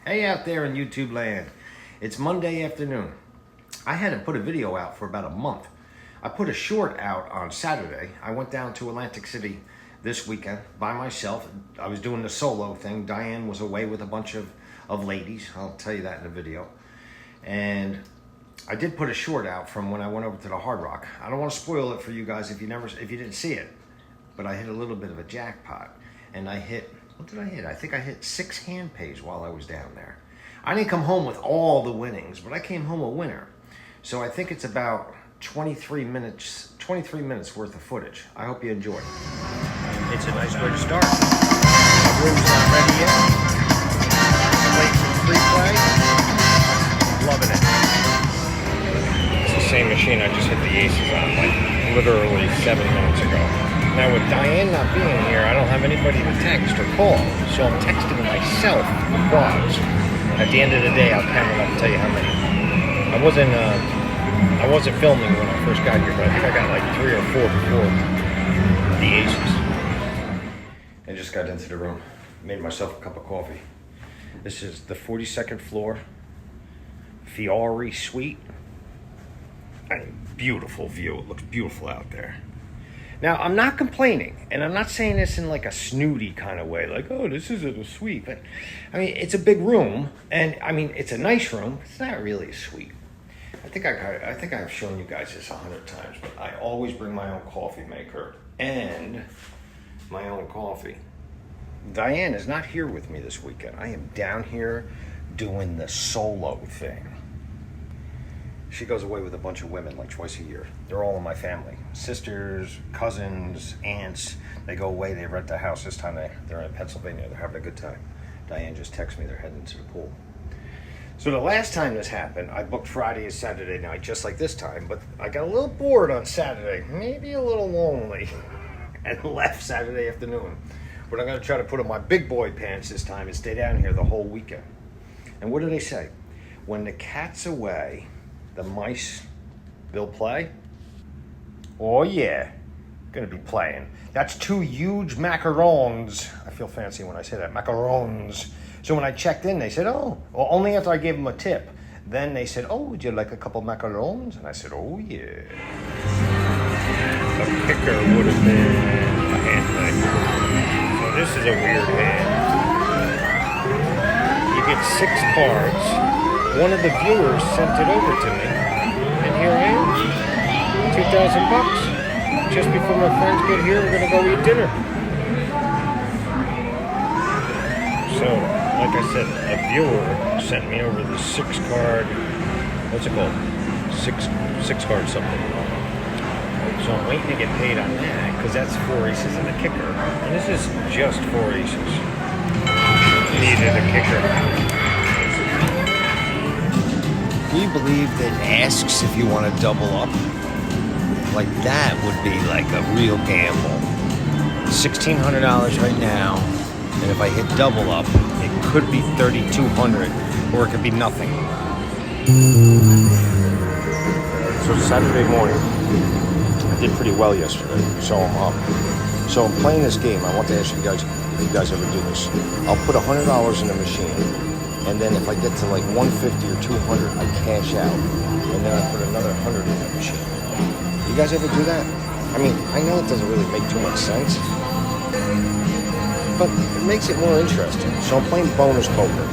Hey out there in YouTube land. It's Monday afternoon. I hadn't put a video out for about a month. I put a short out on Saturday. I went down to Atlantic City this weekend by myself. I was doing the solo thing. Diane was away with a bunch of ladies. I'll tell you that in the video. And I did put a short out from when I went over to the Hard Rock. I don't want to spoil it for you guys if you didn't see it. But I hit a little bit of a jackpot. And I hit, what did I hit? I think I hit 6 hand pays while I was down there. I didn't come home with all the winnings, but I came home a winner. So I think it's about 23 minutes worth of footage. I hope you enjoy. It's a nice way to start. My room's not ready yet. Played some free play. Loving it. It's the same machine I just hit the aces on, like literally 7 minutes ago. Now with Diane not being here, I don't have anybody to text or call, so I'm texting myself the quads. At the end of the day, I'll count it up and tell you how many. I wasn't filming when I first got here, but I think I got like 3 or 4 before the aces. I just got into the room, made myself a cup of coffee. This is the 42nd floor, Fiore Suite. Beautiful view. It looks beautiful out there. Now, I'm not complaining, and I'm not saying this in like a snooty kind of way, like, oh, this isn't a suite. But, I mean, it's a big room, and, I mean, it's a nice room. It's not really a suite. I think I've shown you guys this 100 times, but I always bring my own coffee maker and my own coffee. Diane is not here with me this weekend. I am down here doing the solo thing. She goes away with a bunch of women like twice a year. They're all in my family. Sisters, cousins, aunts. They go away, they rent the house. This time they're in Pennsylvania. They're having a good time. Diane just texted me they're heading to the pool. So the last time this happened, I booked Friday and Saturday night, just like this time. But I got a little bored on Saturday, maybe a little lonely, and left Saturday afternoon. But I'm going to try to put on my big boy pants this time and stay down here the whole weekend. And what do they say? When the cat's away, the mice, they'll play? Oh yeah, gonna be playing. That's 2 huge macarons. I feel fancy when I say that, macarons. So when I checked in, they said, oh, well, only after I gave them a tip. Then they said, oh, would you like a couple macarons? And I said, oh yeah. The kicker would have been a hand thing. So this is a weird hand. You get 6 cards. One of the viewers sent it over to me, and here I am, $2,000. Just before my friends get here, we're gonna go eat dinner. So, like I said, a viewer sent me over the 6 card, what's it called? Six card something. So I'm waiting to get paid on that, because that's 4 aces and a kicker. And this is just 4 aces. Needed a kicker. Can you believe that asks if you want to double up? Like that would be like a real gamble. $1,600 right now, and if I hit double up, it could be $3,200, or it could be nothing. So Saturday morning, I did pretty well yesterday, so I'm up. So I'm playing this game. I want to ask you guys if you guys ever do this. I'll put $100 in the machine. And then if I get to like 150 or 200, I cash out. And then I put another 100 in the machine. You guys ever do that? I mean, I know it doesn't really make too much sense, but it makes it more interesting. So I'm playing bonus poker.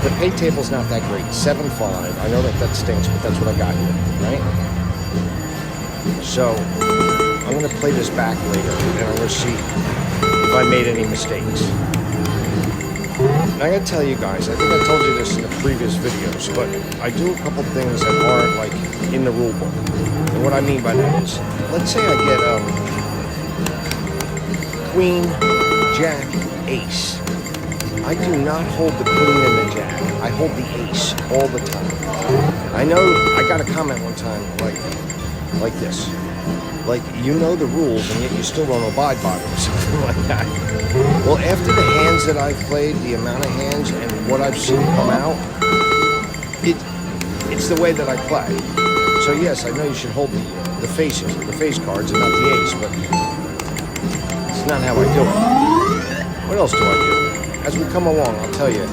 The pay table's not that great, 7-5. I know that stinks, but that's what I got here, right? So I'm gonna play this back later, and I'm gonna see if I made any mistakes. And I gotta tell you guys, I think I told you this in the previous videos, but I do a couple things that aren't like in the rule book. And what I mean by that is, let's say I get queen, jack, ace. I do not hold the queen and the jack. I hold the ace all the time. I know I got a comment one time like this. Like, you know the rules, and yet you still don't abide by them, something like that. Well, after the hands that I've played, the amount of hands, and what I've seen come out, it's the way that I play. So yes, I know you should hold the face cards, and not the ace, but it's not how I do it. What else do I do? As we come along, I'll tell you,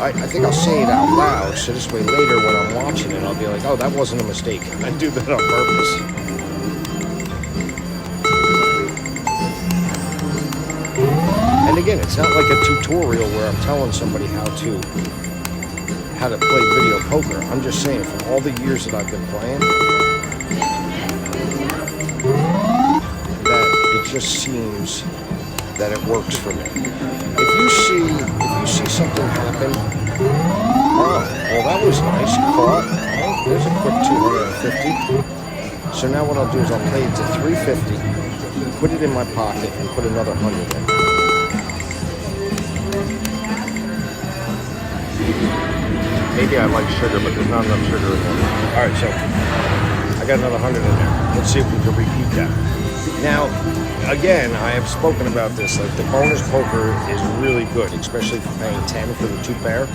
I think I'll say it out loud, so this way later when I'm watching it, I'll be like, oh, that wasn't a mistake. I do that on purpose. And again, it's not like a tutorial where I'm telling somebody how to play video poker. I'm just saying, from all the years that I've been playing, that it just seems that it works for me. If you see something happen, oh, well, that was nice, caught. Oh, there's a quick 250. So now what I'll do is I'll play it to 350, put it in my pocket, and put another 100 in. Maybe I like sugar, but there's not enough sugar in there. All right, so I got another 100 in there. Let's see if we can repeat that. Now, again, I have spoken about this. Like, the bonus poker is really good, especially for paying 10 for the 2 pair.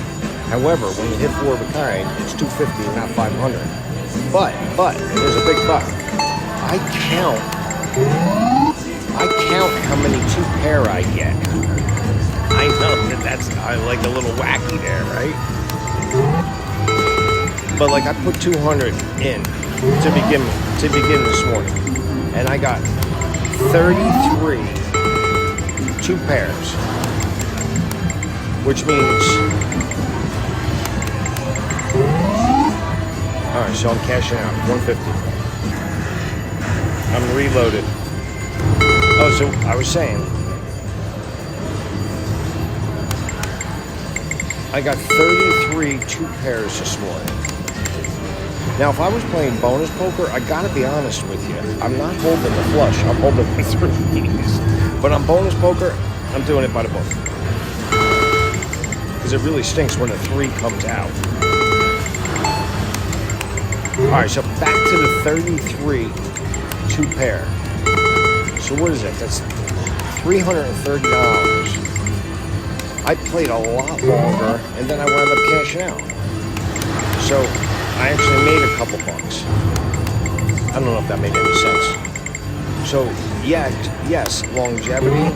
However, when you hit 4 of a kind, it's 250, not 500. But there's a big but. I count how many 2 pair I get. I know that's I like a little wacky there, right? But like, I put 200 in to begin this morning, and I got 33 2 pairs, which means, all right, so I'm cashing out 150. I'm reloaded. Oh, so I was saying, I got 33 2 pairs this morning. Now, if I was playing bonus poker, I gotta be honest with you, I'm not holding the flush, I'm holding the 3s. But on bonus poker, I'm doing it by the book. Because it really stinks when a 3 comes out. Alright, so back to the 33 2 pair. So what is it? That's $330. I played a lot longer, and then I wound up cashing out. So I actually made a couple bucks. I don't know if that made any sense. So yes, longevity,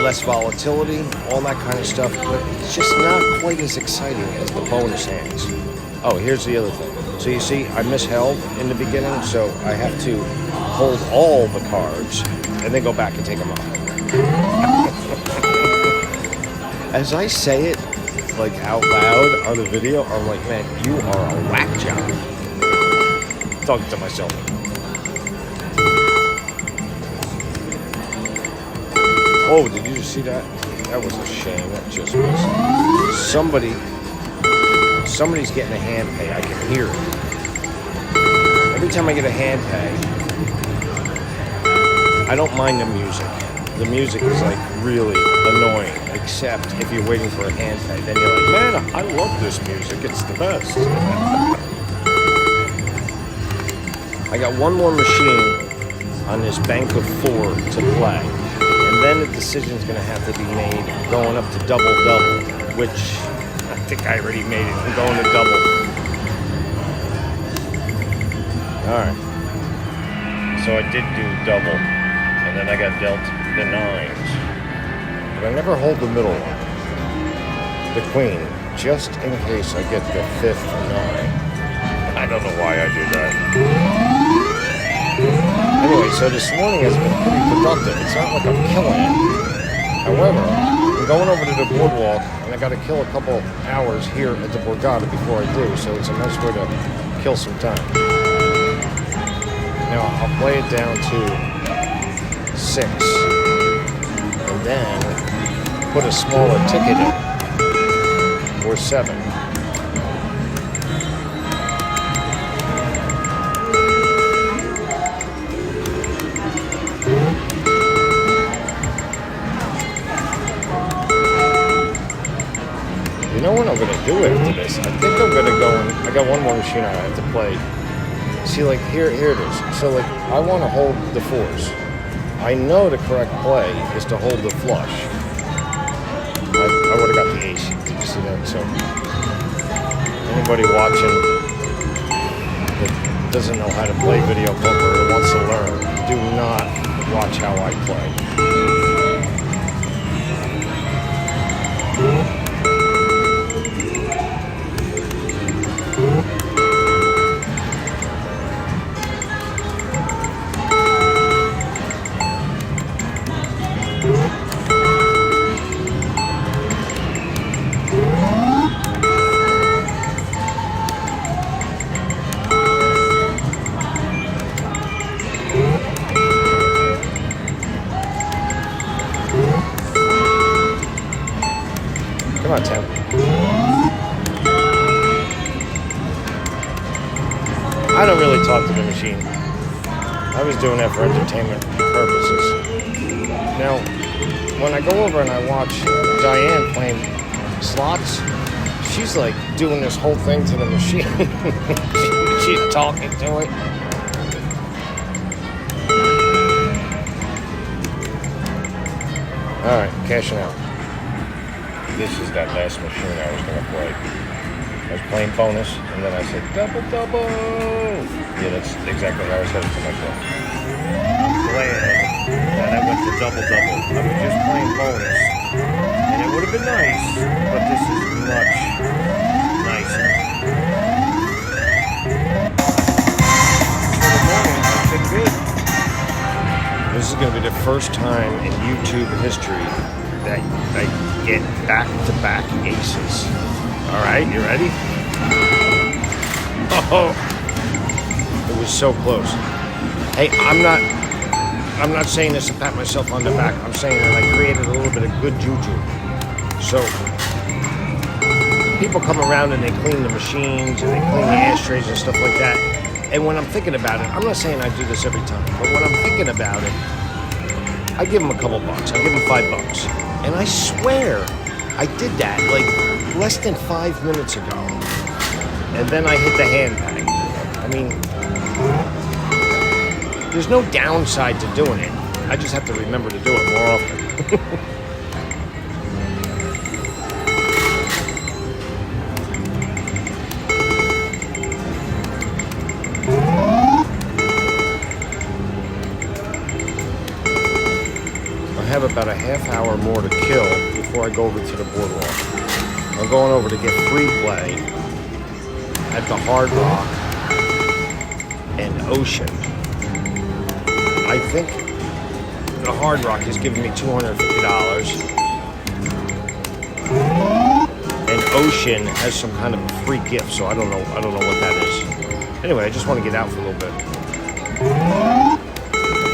less volatility, all that kind of stuff, but it's just not quite as exciting as the bonus hands. Oh, here's the other thing. So you see, I misheld in the beginning, so I have to hold all the cards and then go back and take them off. As I say it, like, out loud on the video, I'm like, man, you are a whack job. Talking to myself. Oh, did you just see that? That was a shame. That just was. Somebody's getting a hand pay. I can hear it. Every time I get a hand pay, I don't mind the music. The music is like really annoying, except if you're waiting for a hand pay. Then you're like, man, I love this music. It's the best. I got one more machine on this bank of 4 to play. And then the decision's going to have to be made going up to double-double, which I think I already made it. I'm going to double. All right. So I did do double. And then I got dealt the 9s. But I never hold the middle one. The queen, just in case I get the 5th 9. I don't know why I do that. Anyway, so this morning has been pretty productive. It's not like I'm killing it. However, I'm going over to the Boardwalk, and I got to kill a couple hours here at the Borgata before I do, so it's a nice way to kill some time. Now, I'll play it down to 6, and then put a smaller ticket in, or 7. You know what I'm going to do after this? I think I'm going to go and I got one more machine I have to play. See, like, here it is. So, like, I want to hold the 4s. I know the correct play is to hold the flush. I would have got the ace. Did you see that? So, anybody watching that doesn't know how to play video poker or wants to learn, do not watch how I play. I don't really talk to the machine. I was doing that for entertainment purposes. Now, when I go over and I watch Diane playing slots, she's like doing this whole thing to the machine. She's talking to it. Alright, cashing out. This is that last machine I was going to play. I was playing bonus, and then I said, double, double! Yeah, that's exactly how I said it to myself. I'm glad that I went to double, double. I was just playing bonus, and it would have been nice, but this is much nicer. For the morning, it's been good. This is going to be the first time in YouTube history that I get back-to-back aces. All right, you ready? Oh, it was so close. Hey, I'm not saying this to pat myself on the back. I'm saying that I created a little bit of good juju. So people come around and they clean the machines and they clean the ashtrays and stuff like that. And when I'm thinking about it, I'm not saying I do this every time, but when I'm thinking about it, I give them a couple bucks. I give them $5. And I swear I did that like less than 5 minutes ago. And then I hit the hand bag. I mean, there's no downside to doing it. I just have to remember to do it more often. I have about a half hour more to kill before I go over to the Boardwalk. I'm going over to get free play at the Hard Rock and Ocean. I think the Hard Rock is giving me $250, and Ocean has some kind of a free gift, so I don't know what that is. Anyway, I just want to get out for a little bit.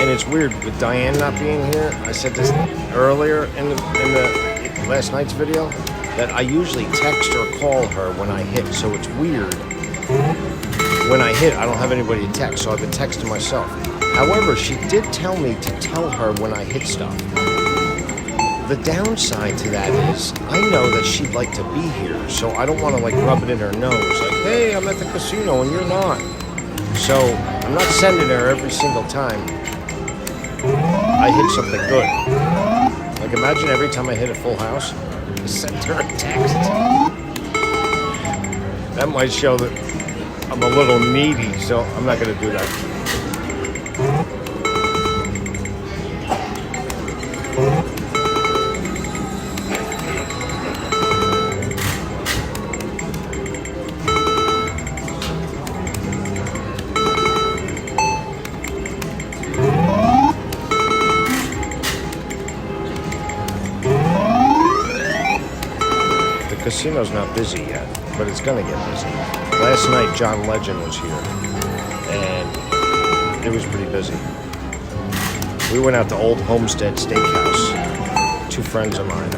And it's weird with Diane not being here. I said this earlier in the last night's video that I usually text or call her when I hit, so it's weird. When I hit, I don't have anybody to text, so I've been texting myself. However, she did tell me to tell her when I hit stuff. The downside to that is I know that she'd like to be here, so I don't want to like rub it in her nose, like, hey, I'm at the casino and you're not. So I'm not sending her every single time I hit something good. Like imagine every time I hit a full house, I send her a text. That might show that I'm a little needy, so I'm not going to do that. The casino's not busy yet, but it's gonna get busy. Last night, John Legend was here, and it was pretty busy. We went out to Old Homestead Steakhouse, two friends of mine.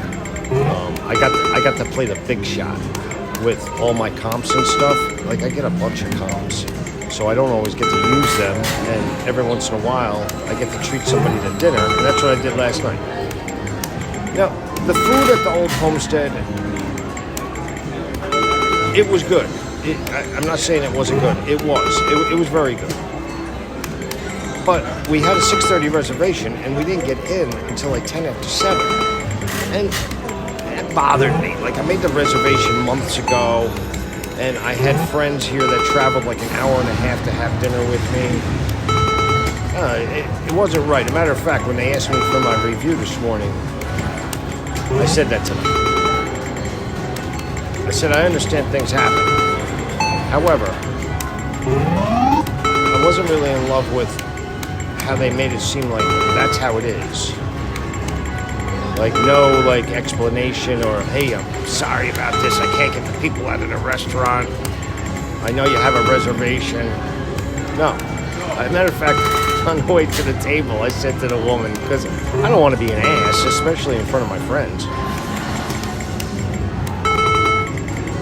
I got to play the big shot with all my comps and stuff. Like I get a bunch of comps, so I don't always get to use them. And every once in a while, I get to treat somebody to dinner, and that's what I did last night. Now, the food at the Old Homestead, it was good. I'm not saying it wasn't good. It was. It was very good. But we had a 6:30 reservation, and we didn't get in until like 10 after 7. And it bothered me. Like, I made the reservation months ago, and I had friends here that traveled like an hour and a half to have dinner with me. It wasn't right. As a matter of fact, when they asked me for my review this morning, I said that to them. I said, I understand things happen. However, I wasn't really in love with how they made it seem like that's how it is. Like, no, like, explanation or, hey, I'm sorry about this. I can't get the people out of the restaurant. I know you have a reservation. No. As a matter of fact, on the way to the table, I said to the woman, because I don't want to be an ass, especially in front of my friends.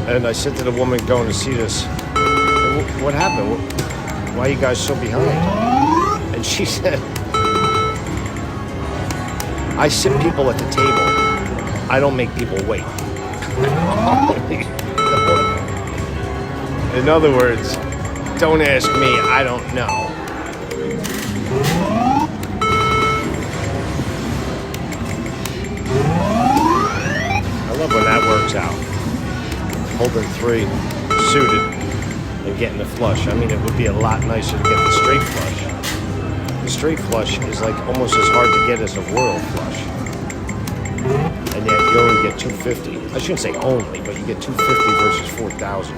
And I said to the woman going to see this, what happened? why are you guys so behind? And she said, I sit people at the table. I don't make people wait. In other words, don't ask me, I don't know. I love when that works out. Holding 3, suited, and getting the flush. I mean, it would be a lot nicer to get the straight flush. The straight flush is like almost as hard to get as a royal flush. And yet you only get 250. I shouldn't say only, but you get 250 versus 4,000.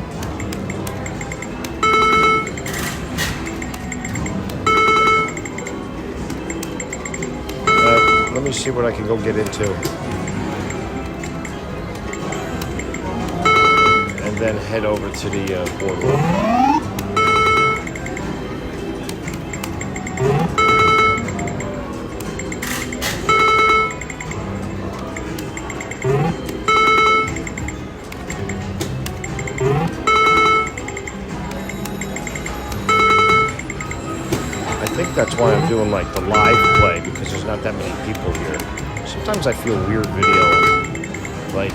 Let me see what I can go get into. And then head over to the boardwalk. That's why I'm doing like the live play, because there's not that many people here. Sometimes I feel weird video, like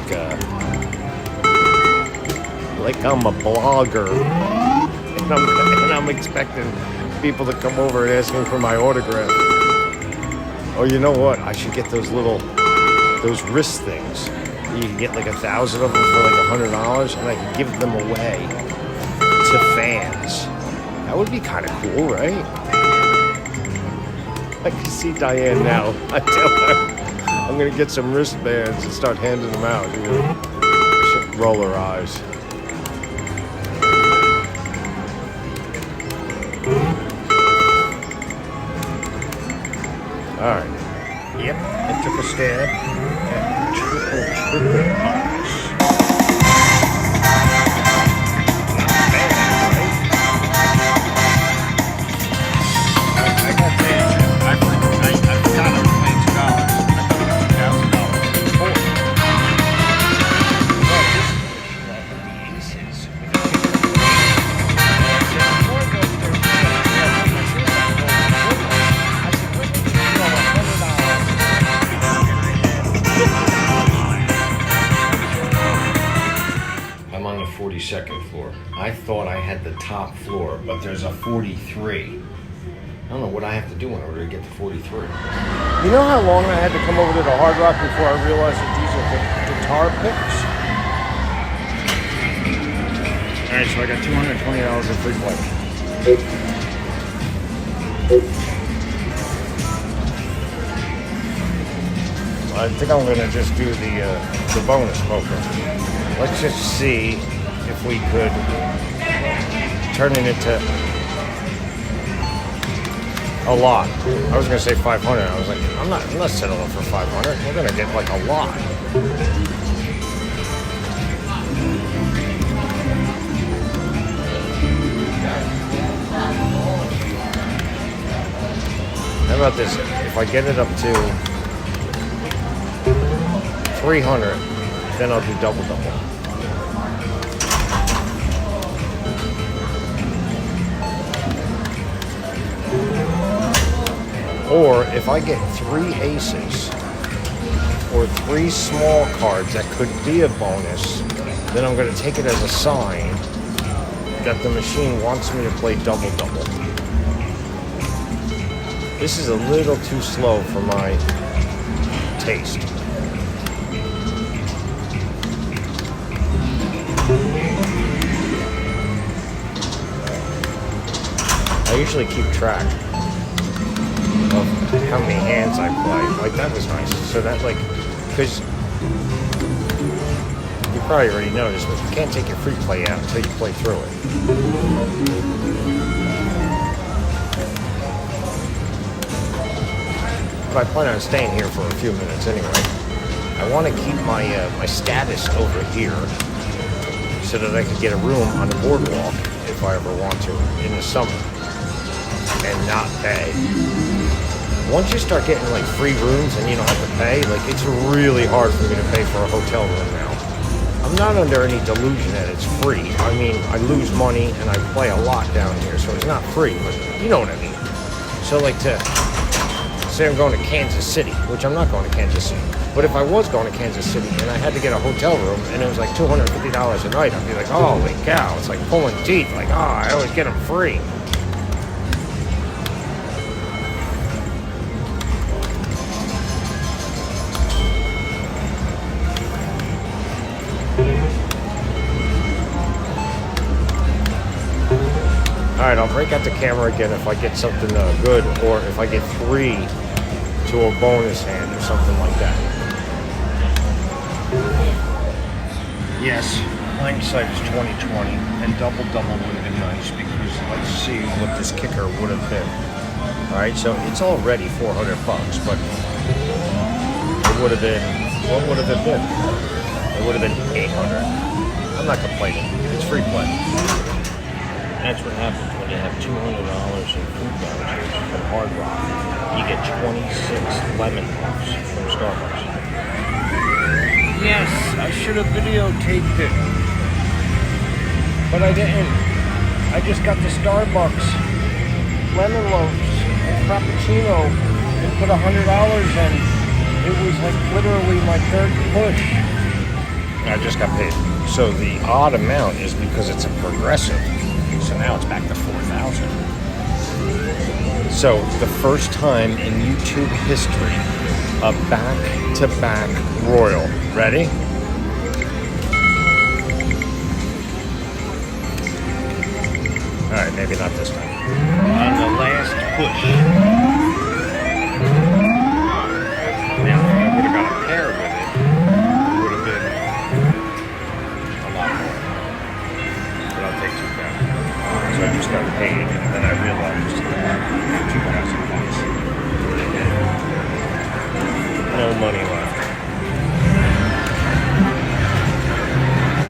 I'm a blogger, and I'm expecting people to come over and ask me for my autograph. Oh, you know what? I should get those wrist things. You can get like 1,000 of them for like $100, and I can give them away to fans. That would be kind of cool, right? I can see Diane now. I tell her I'm gonna get some wristbands and start handing them out. You know? She'll roll her eyes. All right. Yep, I took a stab at triple R's. On the 42nd floor. I thought I had the top floor, but there's a 43. I don't know what I have to do in order to get to 43. You know how long I had to come over to the Hard Rock before I realized that these are the guitar picks? Alright, so I got $220 in free play. I think I'm going to just do the bonus poker. Let's just see if we could turn it into a lot. I was going to say 500. I was like, I'm not settling for 500. We're going to get like a lot. How about this? If I get it up to 300, then I'll do double. Or if I get 3 aces or 3 small cards that could be a bonus, then I'm going to take it as a sign that the machine wants me to play double. This is a little too slow for my taste. I usually keep track of how many hands I play. Like, that was nice. So that, like, because you probably already noticed, but you can't take your free play out until you play through it. But I plan on staying here for a few minutes anyway. I want to keep my my status over here so that I could get a room on the boardwalk if I ever want to in the summer and not pay. Once you start getting like free rooms and you don't have to pay, like, it's really hard for me to pay for a hotel room now. I'm not under any delusion that it's free. I mean, I lose money and I play a lot down here, so it's not free, but you know what I mean. So like to say I'm going to Kansas City, which I'm not going to Kansas City, but if I was going to Kansas City and I had to get a hotel room and it was like $250 a night, I'd be like, holy cow, it's like pulling teeth, like, I always get them free. Alright, I'll break out the camera again if I get something good, or if I get 3 to a bonus hand or something like that. Yes, hindsight is 2020, and double would have been nice because let's see what this kicker would have been. Alright, so it's already $400, but it would have been, what would have it been? It would have been 800. I'm not complaining. It's free play. That's what happens when you have $200 in food vouchers from Hard Rock. You get 26 lemon puffs from Starbucks. Yes, I should have videotaped it. But I didn't. I just got the Starbucks lemon loaves and Frappuccino and put $100 in. It was like literally my third push. I just got paid. So the odd amount is because it's a progressive. So now it's back to 4,000. So the first time in YouTube history, a back-to-back Royal. Ready? All right, maybe not this time. On the last push. Now, if I would have got a pair with it, it would have been a lot more. But I'll take 2,000. So I just got paid, and then I realized $2,000. No money left.